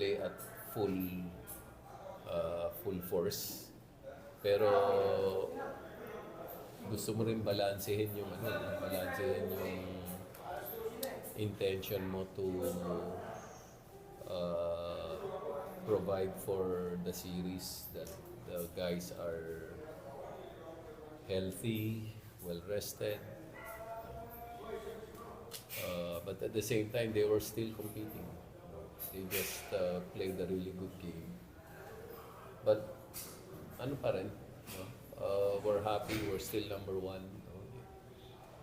play at full force. Pero gusto mo rin balansehin yung intention mo to provide for the series that the guys are healthy, well rested. But at the same time, they were still competing. They just played a really good game. But ano pa rin, no? We're happy, we're still number one. No?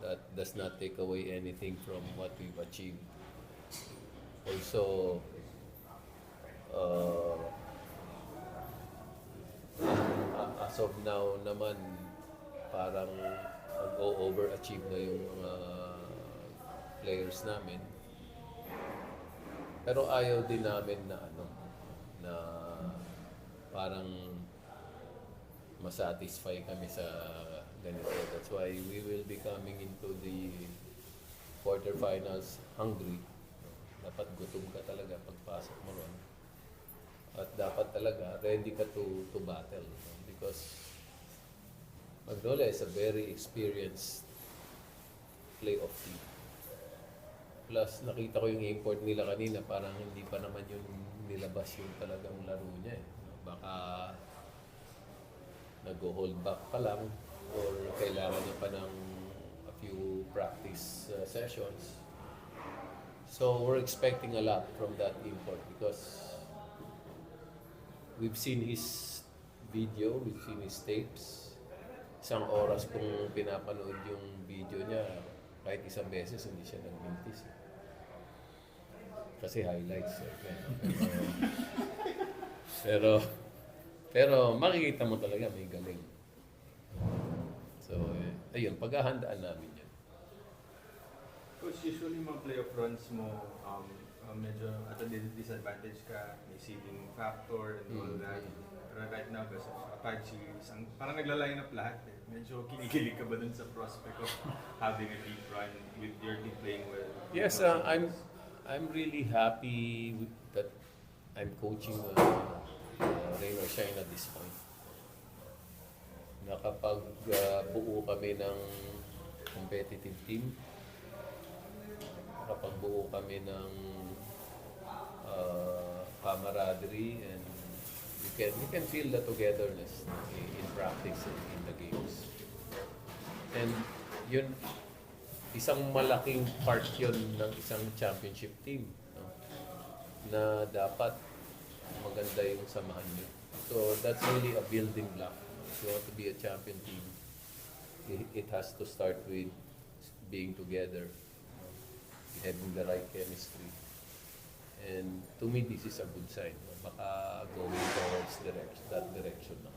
That does not take away anything from what we've achieved. Also, as of now naman, parang overachieve na yung mga players namin. Pero ayaw din namin na na parang masatisfy kami sa ganito. That's why we will be coming into the quarterfinals hungry. Dapat gutom ka talaga pagpasok mo ron. At dapat talaga ready ka to battle. Because Magnolia is a very experienced playoff team. Plus, nakita ko yung import nila kanina, parang hindi pa naman yung nilabas yung talagang laro niya. Baka nag-hold back pa lang or kailangan niya pa ng a few practice sessions. So, we're expecting a lot from that import because we've seen his video, we've seen his tapes. Isang oras kung pinapanood yung video niya, kahit isang beses hindi siya nagmintis. Kasi highlights. Pero makikita mo talaga may galing. So, ayun, paghahandaan namin yan. Coach, usually mga playoff runs mo, medyo at a disadvantage ka, may seeding factor and all that. Pero right now, kasi 5 series, parang nagla-line up lahat eh. Medyo kinikilig ka ba dun sa prospect of having a deep run with your team playing well? Yes, I'm really happy that I'm coaching Rain or Shine at this point. Nakapagbuo kami ng competitive team. Nakapagbuo kami ng camaraderie, and you can feel the togetherness in practice and in the games. And yun, isang malaking part yun ng isang championship team, no? Na dapat maganda yung samahan nyo. So that's really a building block. If you want to be a champion team, it has to start with being together, having the right chemistry. And to me, this is a good sign. Baka going towards that direction na.